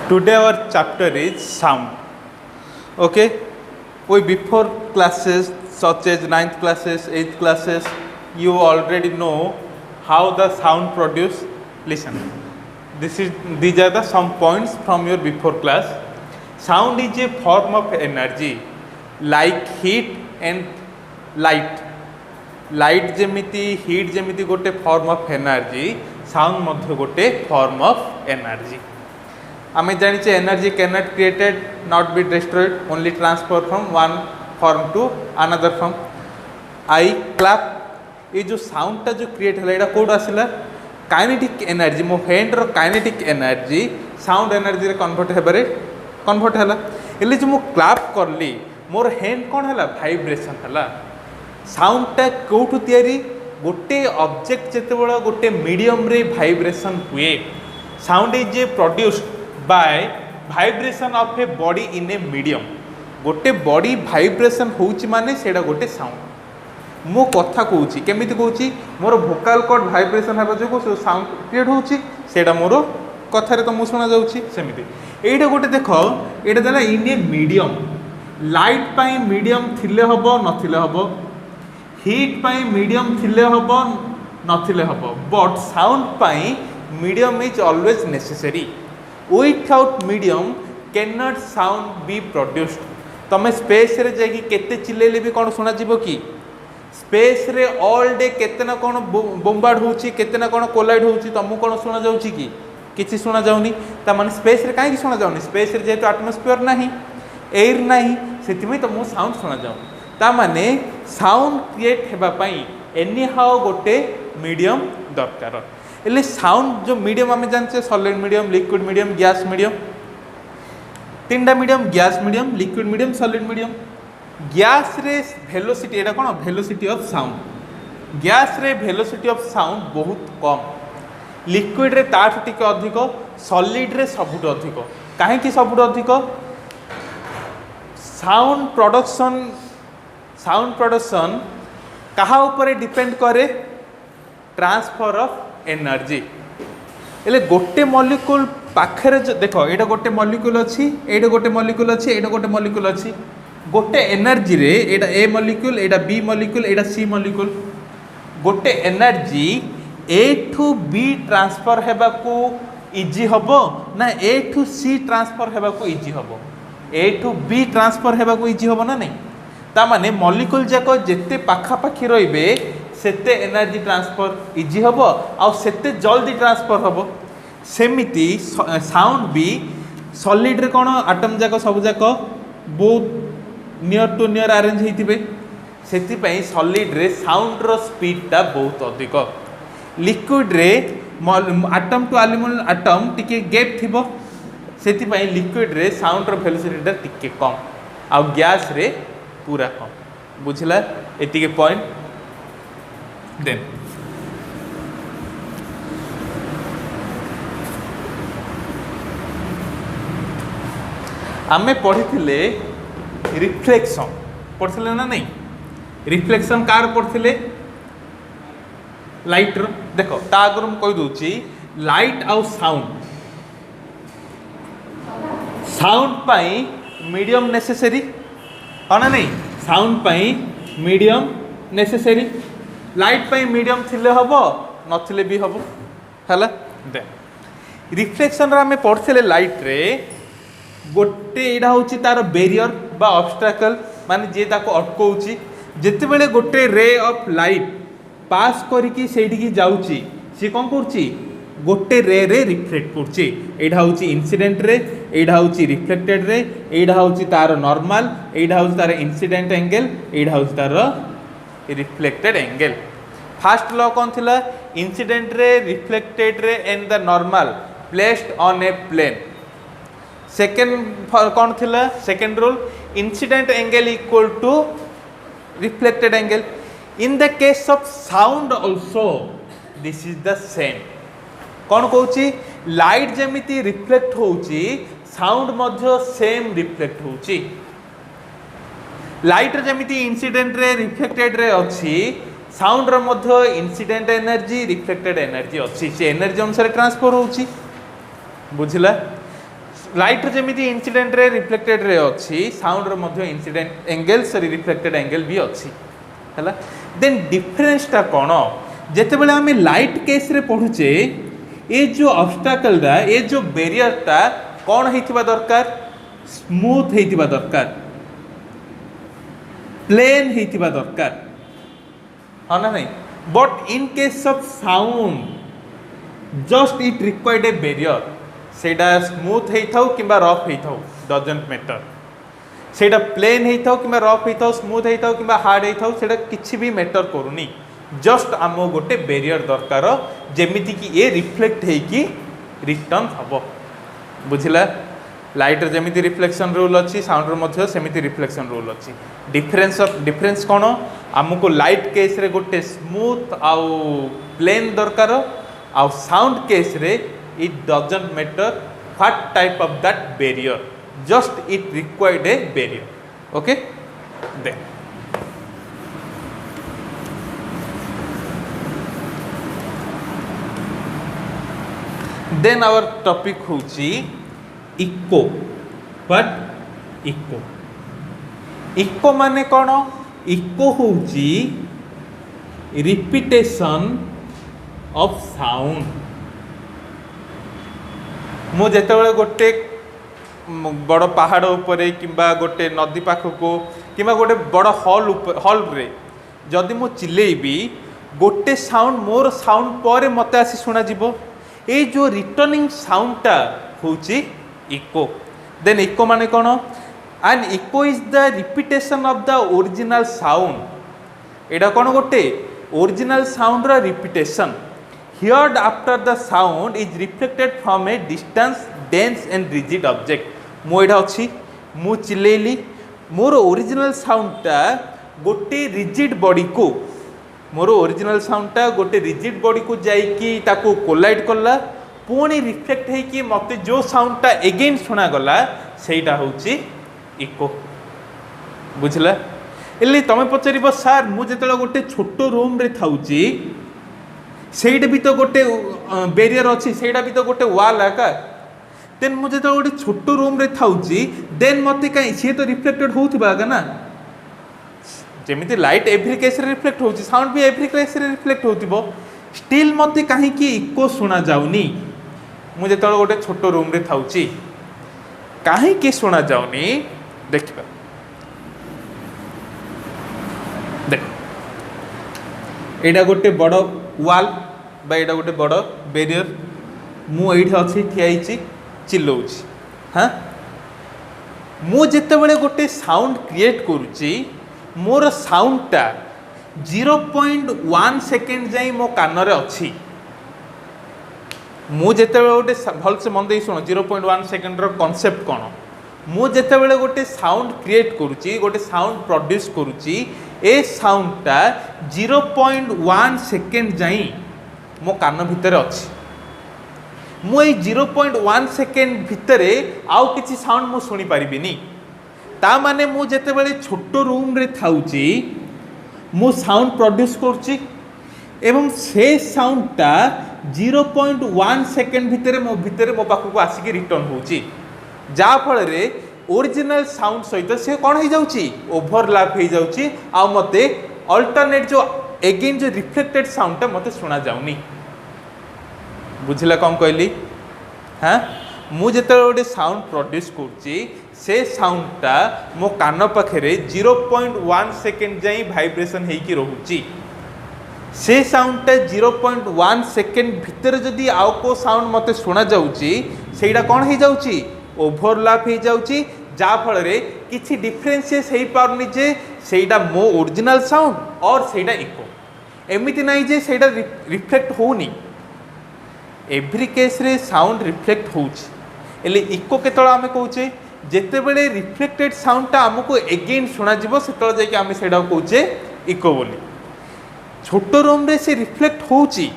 Today our chapter is sound. Okay, we before classes such as 9th classes, 8th classes, you already know how the sound produce. Listen, these are the some points from your before class. Sound is a form of energy like heat and light. Light जेमिति heat जेमिति गोटे form of energy, sound मध्य गोटे form of energy. आमे जानिचे energy cannot created, not be destroyed, only transfer from one form to another form. I clap, ये जो sound टा जो create है एटा code आसिला kinetic energy मो hand रो kinetic energy sound energy रे convert हैला एले जो मो क्लैप करली मोर हैंड कोन हैला वाइब्रेशन हैला साउंड टा कोठु तयारी गोटे ऑब्जेक्ट जेते बडा गोटे मीडियम रे वाइब्रेशन हुए sound is produced by vibration of a body in a medium गोटे बॉडी वाइब्रेशन होउची माने सेडा गोटे साउंड मो कथा कहूची केमिति कहूची मोर भोकाल कॉर्ड वाइब्रेशन हेबा जो सो साउंड क्रिएट होउची सेडा मोर कथा रे तो मु सुना जाउची सेमिति एटा गोटे देखो एटा देला इन ए मीडियम लाइट पाई मीडियम थिले हबो नथिले हबो हीट पाई मीडियम थिले हबो नथिले हबो but sound pi medium is always necessary without medium can not sound be produced तमे स्पेस रे जाकी केते चिल्लेले भी कोन सुना जिवो की स्पेस रे ऑल डे केते ना कोन बोम्बार्ड होउची केते ना कोन कोलाइड होउची तमु कोन सुना जाउची की किछि सुना जाउनी त माने स्पेस रे काहे की सुना जाउनी स्पेस रे जेतो एटमॉस्फेयर नाही एयर नाही सेतिमे तमु साउंड सुना जाउ ता माने साउंड क्रिएट हेबा पई एनी हाउ गोटे मीडियम दरकार एले साउंड जो मीडियम आमे जानचे solid medium liquid medium gas medium तीनटा medium gas medium liquid medium solid medium gas रे वेलोसिटी एटा कोन वेलोसिटी ऑफ साउंड गैस रे वेलोसिटी ऑफ साउंड बहुत कम लिक्विड रे ताठ टिके अधिक सॉलिड रे सबुट अधिक काहे की सबुट अधिक साउंड प्रोडक्शन कहा ऊपर डिपेंड करे ट्रांसफर ऑफ एनर्जी एले गोटे मॉलिक्यूल पाखरे देखो एटा गोटे मॉलिक्यूल अछि एटा गोटे मॉलिक्यूल अछि एटा गोटे मॉलिक्यूल अछि गोटे एनर्जी रे एटा ए मॉलिक्यूल एटा बी मॉलिक्यूल एटा सी मॉलिक्यूल गोटे energy A to B transfer हेबा को इजी हबो ना ए टू सी ट्रांसफर हेबा को इजी हबो ए टू बी ट्रांसफर हेबा को इजी हबो ना नहीं ता माने मॉलिक्यूल जाको जेते पाखा पाखी रहिबे सेते एनर्जी ट्रांसफर इजी हबो आ सेते जल्दी ट्रांसफर हबो सेमिति साउंड भी सॉलिड रे कोन एटम जाको सब जाको बहुत नियर टू नियर अरेंज हेतिबे सेति पई सॉलिड रे साउंड रो स्पीड ता बहुत अधिक लिक्विड रे एटम टू एटम टिके गैप थिबो सेति पई लिक्विड रे साउंड रो वेलोसिटी ता टिके कम आ गैस रे पूरा कम बुझला एतिके पॉइंट देन आमे पढ़िथिले रिफ्लेक्शन पढ़िथिले ना नहीं रिफ्लेक्शन कार पढ़िथिले लाइट रो देखो ता आगर हम कहि दोची लाइट आउ साउंड पाई मीडियम नेसेसरी ना नहीं साउंड पाई मीडियम नेसेसरी लाइट पाई मीडियम थिले हबो नथिले भी हबो हला दे रिफ्लेक्शन रा हमें पढ़थिले लाइट रे गोटे एडा होची तार बैरियर बा ऑब्स्ट्रकल माने जे ताको अटकोउची जेते बेले गोटे रे ऑफ लाइट पास करिकी सेठी की जाउची से कोन करची गोटे रे रिफ्लेक्ट करची एडा होची इंसिडेंट रे एडा होची रिफ्लेक्टेड रे एडा होची तार नॉर्मल एडा होची तार इंसिडेंट एंगल एडा होची तार रिफ्लेक्टेड एंगल फर्स्ट लॉ कौन थिला incident ray reflected ray and the normal placed on a plane second कौन थिला second rule incident angle equal to reflected angle in the case of sound also this is the same कौन कहूची light जेमिति reflect होउची sound मध्य same reflect होउची light जेमिति incident ray reflected ray अछि साउंड रो मध्य इंसिडेंट एनर्जी रिफ्लेक्टेड एनर्जी अछि से एनर्जी अनुसार ट्रांसफर होउची बुझिला लाइट जमी इनसीडेंट रे रिफ्लेक्टेड रे अच्छी साउंड रे मध्य incident angle sorry reflected angle भी अच्छी है। देन डिफरेंसटा कौन जिते बड़े आम लाइट केस रे पढ़ुचे ये जो ऑब्स्टैकल दा ये जो बैरियरटा कौन होइथिबा दरकार स्मूथ होइथिबा दरकार प्लेन होइथिबा दरकार हाँ ना नहीं। But in case of sound just it required A barrier सेटा स्मूथ होइथाउ किंबा रफ होइथाउ डजंट मैटर सेटा प्लेन होइथाउ किंबा रफ होइथाउ स्मूथ होइथाउ किंबा हार्ड होइथाउ सेटा किछि भी मैटर करूनी जस्ट आम गोटे बैरियर दरकार जेमिति कि ये रिफ्लेक्ट होइकी रिटर्न हबो बुझिला। लाइट जमिति रिफ्लेक्शन रूल अच्छी साउंड रो सेमिति रिफ्लेक्शन रूल अच्छी। डिफरेंस कौन आमको लाइट केस रे गोटे स्मूथ आउ प्लेन दरकार आउ साउंड केस रे it doesn't matter what type of that barrier just it required A barrier okay. Then our topic होची इको। बट इको माने कौन इको होची रिपीटेशन ऑफ साउंड। मु जेतेबेले गोटे बड़ पहाड़ उपरे किंबा गोटे नदी पाखको किंबा गोटे बड़ हॉल रे जदि मु चिल्लेबी गोटे साउंड मोर साउंड पर मते आसी सुना जिवो ये जो रिटर्निंग साउंडटा होची इको। देन इको माने कौन and echo is the repetition of the original sound. एटा कौन गोटे ओरिजिनल साउंड रा repetition heard after the sound is reflected from a distance dense and rigid object. मु एटा अछि मु चिल्लेली मोर ओरिजिनल साउंडटा गोटे रिजिड बॉडी को मोर ओरिजिनल साउंडटा गोटे रिजिड बॉडी को जाइकी ताको कोलाइड कला पुणी रिफ्लेक्ट होइकी मते जो साउंडटा एगेन सुना गला सेटा होची इको बुझला। एले तमे पचारिबो सर मु जेतला गोटे छोटो रूम रे थाउची सेटा भी तो गोटे बैरियर अछि सेटा भी तो गोटे वॉल आका देन मु जेतला गोटे छोटो रूम रे थाउची देन मते काई से तो रिफ्लेक्टेड होउथिबा आका ना जेमिति लाइट एव्री केस रे रिफ्लेक्ट होची साउंड भी एव्री केस रे रिफ्लेक्ट होतिबो स्टिल मते काहे कि इको सुना जाउनी मु जेतला गोटे छोटो रूम रे थाउची काहे कि सुना जाउनी देखिबा देख एडा गोटे बड़ वॉल बा एडा गोटे बड़ बैरियर मु एठी अछि ठियाइची चिल्लौची हां मु जेतेबेले गोटे साउंड क्रिएट करूची मोर साउंडटा 0.1 सेकेंड जाई मो कान रे अछि मु जेतेबेले गोटे भल से मन दे सुनो 0.1 सेकेंड रो कांसेप्ट कोन मु जेतेबेले गोटे साउंड क्रिएट करूची गोटे साउंड प्रोड्यूस करूची ए साउंडटा 0.1 सेकेंड जाई मो कान भितर अछि मु ए 0.1 सेकेंड भितरे आउ किछि साउंड मु सुनी परिबिनी ता माने मु जेतेबेले छोटो रूम रे थाउची मु साउंड प्रोड्यूस करची एवं से साउंडटा 0.1 सेकेंड भितरे मो पाखको आसिक रिटर्न होची जा फल रे ओरिजिनल साउंड सहित से कोन हो जाउची ओवरलैप हो जाउची आ मते अल्टरनेट जो अगेन जो रिफ्लेक्टेड साउंडटा मते सुना जाउनी बुझिला कौन कहली हाँ मु जेते गोटे साउंड प्रोड्यूस करची से साउंडटा मो कान पाखे 0.1 सेकेंड जाई भाइब्रेशन हेकी रहूची से साउंडटा 0.1 सेकेंड भितर जदि आउ को साउंड मते सुना जाउची सेटा कोन हे जाउची ओवरलैप हे जाउची जा फल रे किछि डिफरेंशिएस हे पारनी जे सेटा मो ओरिजिनल साउंड और सेटा इको एमिति नाही जे सेटा रिफ्लेक्ट होनी एव्री केस रे साउंड रिफ्लेक्ट होउची एले इको केतळ आमे कहूचे जेते बेले रिफ्लेक्टेड साउंडटा हमको एगेन सुना जिवो सेतळ जे कि आमे सेडा कहूचे इको बोली छोटो रूम रे से रिफ्लेक्ट होउची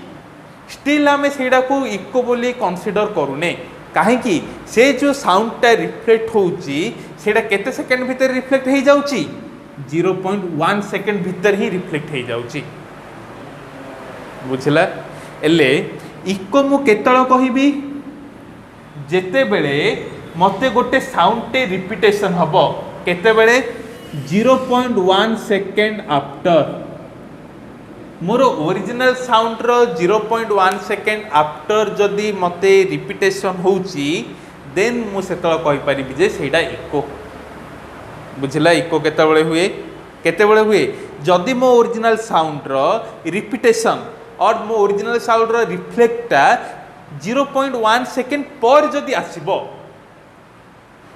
स्टिल आमे सेडा को इको बोली कंसीडर करूने काहे कि से जो साउंडटा रिफ्लेक्ट होउची सेडा केते सेकंड भीतर रिफ्लेक्ट हे जाउची 0.1 सेकंड भीतर ही रिफ्लेक्ट हे जाउची बुझला एले इको मु केतळ कहिबी जेते बेले मते गोटे साउंड टे रिपीटेशन हबो केते बेले 0.1 सेकेंड आफ्टर मोर ओरिजिनल साउंड रो 0.1 सेकेंड आफ्टर जदि मते रिपीटेशन होउची देन मु सेतळ कहि परिबि जे सेटा इको बुझिला इको केते बेले हुए जदि मो ओरिजिनल साउंड रो रिपीटेशन और मो ओरिजिनल साउंड रो रिफ्लेक्टा 0.1 सेकेंड पर जदि आसीबो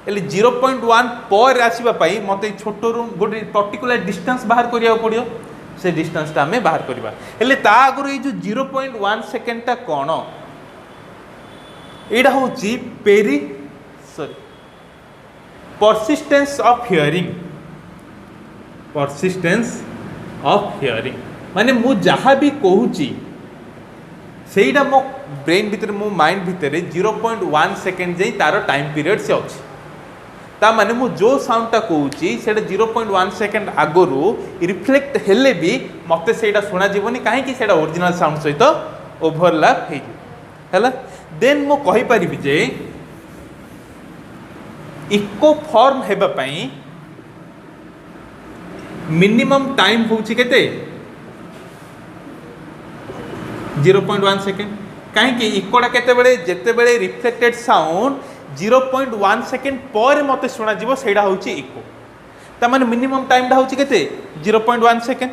एले 0.1 पर आसीबा पई मते छोटो रूम गोटे पर्टिकुलर डिस्टेंस बाहर करिया पड़ियो से डिस्टेंस ता हमें बाहर करबा एले ता आगु ए जो 0.1 सेकेंड ता कोन एडा होची परसिस्टेंस ऑफ हियरिंग माने मु जहाँ भी कहूची सेटा मो ब्रेन भितर मो माइंड भितर 0.1 सेकेंड जाई तार टाइम पीरियड से अच्छी ता माने मु जो साउंड टा कहूची सेटा 0.1 सेकेंड आगरू रिफ्लेक्ट हेले भी मते सेटा सुना जीवनी काहे कि सेटा ओरिजिनल साउंड सहित ओवरलैप हे हैला देन मो कहि परिबि जे इको फॉर्म हेबा पई मिनिमम टाइम होची केते 0.1 सेकेंड काहे कि इकोडा केते बेले जेते बेले रिफ्लेक्टेड साउंड 0.1 सेकेंड पर मते सुना जीवो सेडा होची इको ता माने मिनिमम टाइम डा होची केते 0.1 सेकेंड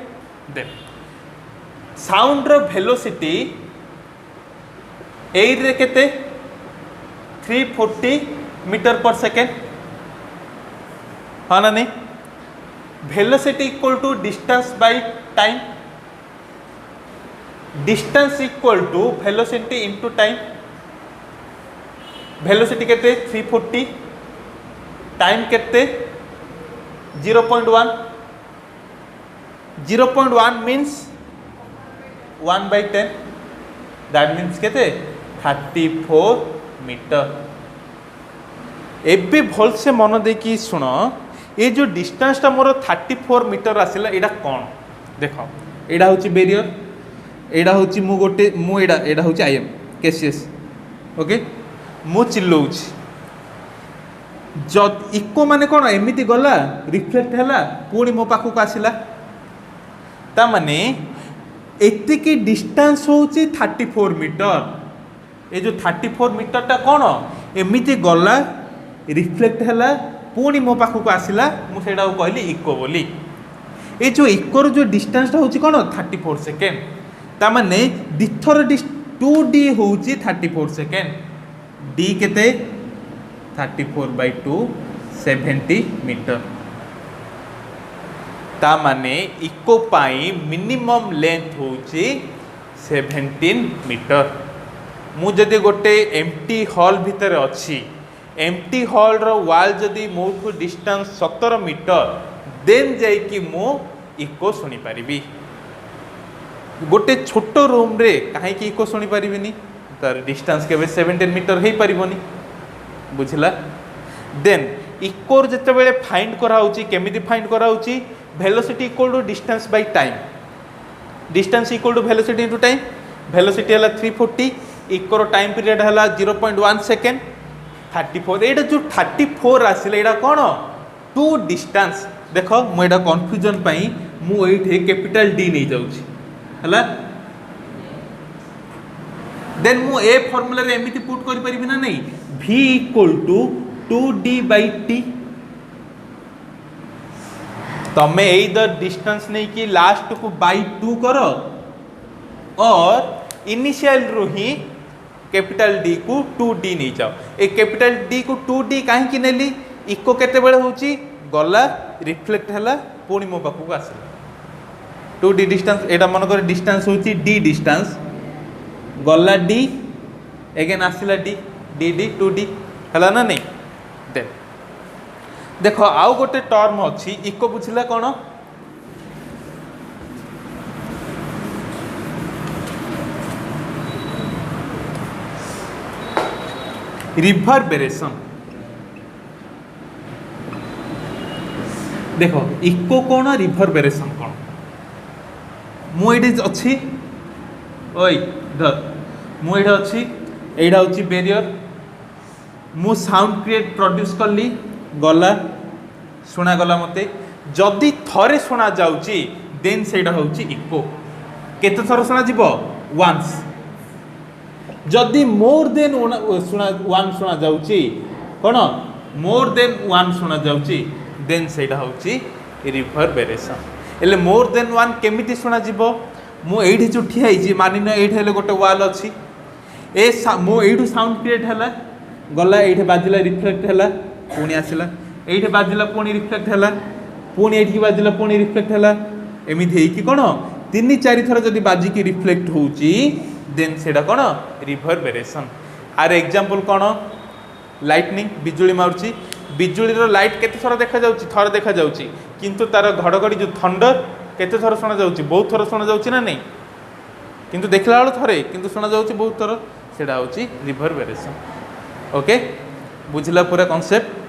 देन साउंड रो वेलोसिटी एयर रे केते 340 मीटर पर सेकेंड हाँ ना नहीं velocity equal to distance by time distance equal to velocity into time velocity केते 340 टाइम केते 0.1 0.1 मीन्स 1/10 दैट मीन्स केते 34 मीटर एबे भल से मन दे कि सुन ये जो डिस्टेंस टा मोर 34 मीटर आसिला एडा कोन देखो एडा होची बैरियर एडा होची मु गोटे मु एडा होची आईएम केसीएस ओके मु चिल्लौची जद इको माने कोन एमिति गला रिफ्लेक्ट हैला पुणी मो पाखु को आसिला ता माने एते की डिस्टेंस होची 34 मीटर ए जो 34 मीटर टा कोन एमिति गला रिफ्लेक्ट हैला पुणी मो पाखु को आसिला मु सेडा को कहली इको बोली ए जो इको रो जो डिस्टेंस टा होची कोन 34 सेकेंड ता माने दिथर 2d होची 34 सेकेंड d केते 34/2 70 मीटर ता माने इको पाई मिनिमम लेंथ होची 17 मीटर मु जदि गोटे एम्प्टी हॉल भितर अच्छी एम्प्टी हॉल रो वाल जदि मोठू डिस्टेंस 17 मीटर देन जाई कि मु इको सुनी पारिबी गोटे छोटो रूम रे काहे कि इको सुनी पारिबिनी तार डिस्टेंस केबे 17 मीटर हे पारिबोनी बुझला देन इको जते बेले फाइंड करा होची केमिति फाइंड करा होची velocity equal to distance by time distance equal to velocity into time velocity हला 340 इको रो टाइम पीरियड हला 0.1 सेकेंड 34 एटा जो 34 आसिले एटा कोन टू डिस्टेंस देखो मु एटा कंफ्यूजन पई मु एठे कैपिटल डी नै जाउची हला देन मु ए फार्मूला रे एमिति पुट करि परिबि ना नै v इक्वल टू 2d/t तमे इधर डिस्टेंस नहीं कि लास्ट को बाई 2 करो और इनिशियल रो ही कैपिटल डी को 2d नहीं जाओ ए कैपिटल डी को 2d काहे कि नेली इको केते बेले होची गला रिफ्लेक्ट हला पुणी मो पाखु को आसे 2d डिस्टेंस एटा मन कर डिस्टेंस होची d डिस्टेंस गला d अगेन आसिला d dd 2d हला ना नहीं देन देखो आउ गोटे टर्म अच्छी इको बुझिला कौन रिभरबेरेशन देखो इको कौन रिभरबेरेशन कौन मुझे अच्छी ओई धर मुझे अच्छी एटा हूँ बैरियर मु साउंड क्रिएट प्रोड्यूस कली गला शुणा गला मते जदि थरे शुणा जाउची देन सेटा होउची इको केते थर शुणा जीवो वंस जदि मोर देन वन शुणा जाउची कोन मोर देन वन शुणा जाउची देन सेटा होउची रिभरबेरेशन एले मोर देन वन केमिति शुणा जीवो मु एठी जो ठिया आइछि मानि न एठी हेले गोटे वाल अछि ए मो एठू साउंड क्रिएट हला गला एठी बाजिला रिफ्लेक्ट हला पुणी आसिला एठी बाजिला पुणी रिफ्लेक्ट हला पुणी एठी बाजिला पुणी रिफ्लेक्ट हला एमिति हेई कि कोन 3-4 थर जदि बाजी की रिफ्लेक्ट होउची देन सेटा कोन रिभरबेरेशन आर एग्जांपल कोन लाइटनिंग बिजुली मारुची बिजुली रो लाइट केते थर देखा जाउची थर देखा जाउची किंतु तार घड़घड़ी जो थंडर केते थर सुना जाउची बहुत थर सुना जाउची ना नहीं किंतु देखला वाला थरे किंतु सुना जाउची बहुत थर सेटा होउची रिभरबेरेशन ओके बुझला पूरा कांसेप्ट